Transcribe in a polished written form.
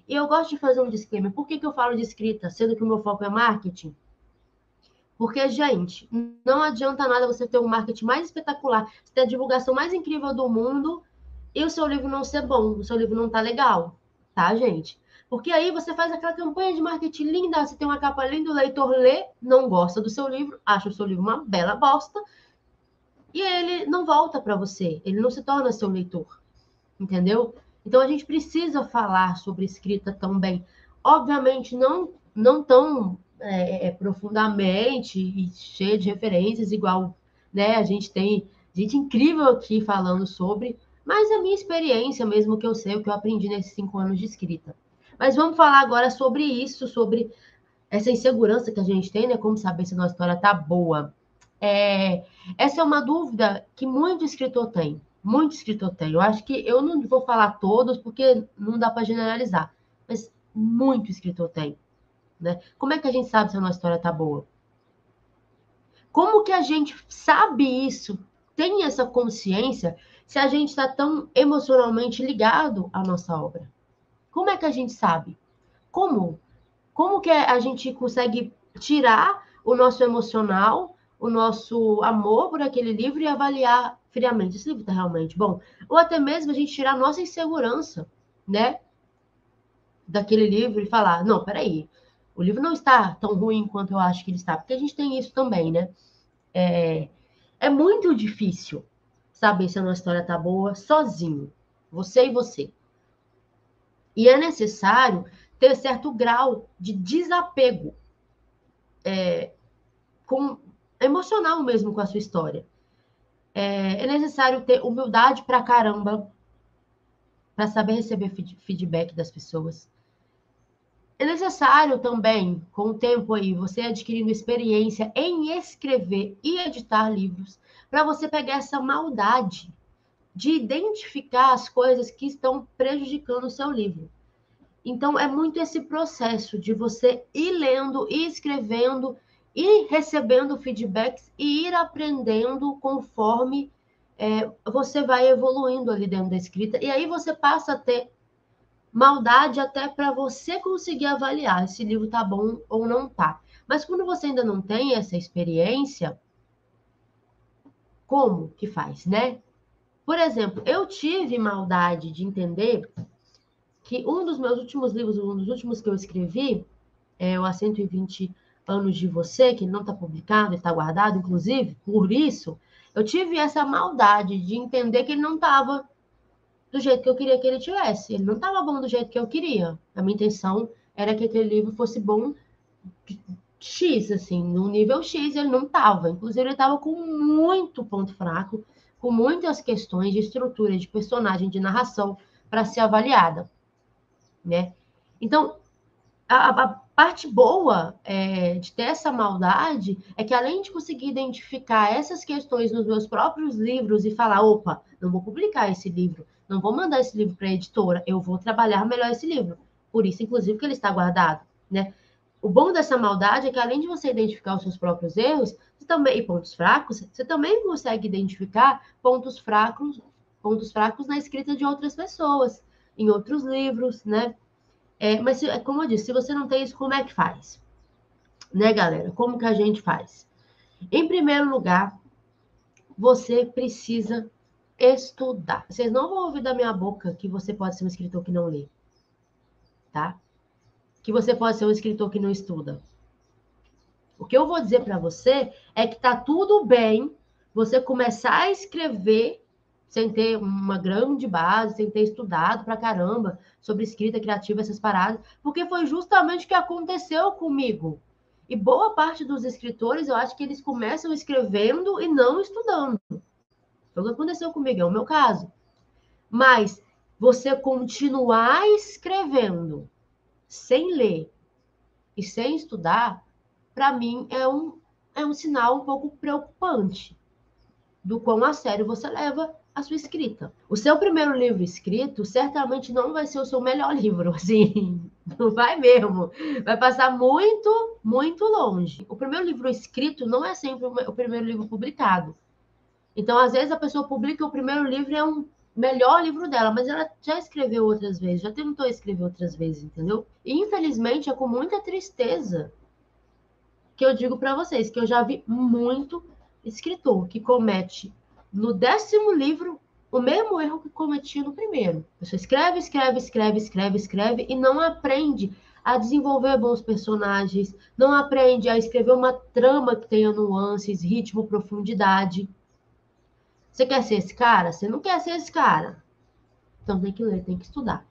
E eu gosto de fazer um disclaimer. Por que eu falo de escrita, sendo que o meu foco é marketing? Porque, gente, não adianta nada você ter um marketing mais espetacular, você ter a divulgação mais incrível do mundo e o seu livro não ser bom, o seu livro não tá legal, tá, gente? Porque aí você faz aquela campanha de marketing linda, você tem uma capa linda, o leitor lê, não gosta do seu livro, acha o seu livro uma bela bosta, e ele não volta para você, ele não se torna seu leitor, entendeu? Então a gente precisa falar sobre escrita também. Obviamente, não tão profundamente e cheia de referências, igual, né? A gente tem gente incrível aqui falando sobre, mas a minha experiência mesmo que eu sei, o que eu aprendi nesses 5 anos de escrita. Mas vamos falar agora sobre isso, sobre essa insegurança que a gente tem, né? Como saber se a nossa história tá boa. É, essa é uma dúvida que muito escritor tem. Muito escritor tem. Eu acho que eu não vou falar todos, porque não dá para generalizar. Mas muito escritor tem. Né? Como é que a gente sabe se a nossa história está boa? Como que a gente sabe isso? Tem essa consciência se a gente está tão emocionalmente ligado à nossa obra? Como é que a gente sabe? Como? Como que a gente consegue tirar o nosso emocional, o nosso amor por aquele livro e avaliar friamente, esse livro está realmente bom? Ou até mesmo a gente tirar a nossa insegurança, né, daquele livro e falar, não, peraí, o livro não está tão ruim quanto eu acho que ele está, porque a gente tem isso também, né? É muito difícil saber se a nossa história está boa sozinho, você e você. E é necessário ter certo grau de desapego com, emocional mesmo com a sua história. É necessário ter humildade pra caramba para saber receber feedback das pessoas. É necessário também, com o tempo aí, você adquirindo experiência em escrever e editar livros, para você pegar essa maldade de identificar as coisas que estão prejudicando o seu livro. Então, é muito esse processo de você ir lendo, ir escrevendo, ir recebendo feedbacks e ir aprendendo conforme você vai evoluindo ali dentro da escrita. E aí você passa a ter maldade até para você conseguir avaliar se o livro tá bom ou não tá. Mas quando você ainda não tem essa experiência, como que faz, né? Por exemplo, eu tive maldade de entender que um dos meus últimos livros, um dos últimos que eu escrevi, o Há 120 Anos de Você, que não está publicado, está guardado, inclusive, por isso, eu tive essa maldade de entender que ele não estava do jeito que eu queria que ele tivesse. Ele não estava bom do jeito que eu queria. A minha intenção era que aquele livro fosse bom X, assim, no nível X ele não estava. Inclusive, ele estava com muito ponto fraco, com muitas questões de estrutura, de personagem, de narração para ser avaliada, né? Então, a parte boa de ter essa maldade é que, além de conseguir identificar essas questões nos meus próprios livros e falar, opa, não vou publicar esse livro, não vou mandar esse livro para a editora, eu vou trabalhar melhor esse livro. Por isso, inclusive, que ele está guardado, né? O bom dessa maldade é que, além de você identificar os seus próprios erros e pontos fracos, você também consegue identificar pontos fracos na escrita de outras pessoas, em outros livros, né? Mas, como eu disse, se você não tem isso, como é que faz? Né, galera? Como que a gente faz? Em primeiro lugar, você precisa estudar. Vocês não vão ouvir da minha boca que você pode ser um escritor que não lê, tá? Que você pode ser um escritor que não estuda. O que eu vou dizer para você é que tá tudo bem você começar a escrever sem ter uma grande base, sem ter estudado pra caramba sobre escrita criativa, essas paradas, porque foi justamente o que aconteceu comigo. E boa parte dos escritores, eu acho que eles começam escrevendo e não estudando. Foi o que aconteceu comigo, é o meu caso. Mas você continuar escrevendo sem ler e sem estudar, para mim é um sinal um pouco preocupante do quão a sério você leva a sua escrita. O seu primeiro livro escrito certamente não vai ser o seu melhor livro, assim, não vai mesmo. Vai passar muito, muito longe. O primeiro livro escrito não é sempre o primeiro livro publicado. Então, às vezes, a pessoa publica o primeiro livro e é um melhor livro dela, mas ela já escreveu outras vezes, já tentou escrever outras vezes, entendeu? E infelizmente é com muita tristeza que eu digo para vocês que eu já vi muito escritor que comete no 10º livro o mesmo erro que cometia no primeiro. Você escreve, escreve, escreve, escreve, escreve e não aprende a desenvolver bons personagens, não aprende a escrever uma trama que tenha nuances, ritmo, profundidade. Você quer ser esse cara? Você não quer ser esse cara. Então tem que ler, tem que estudar.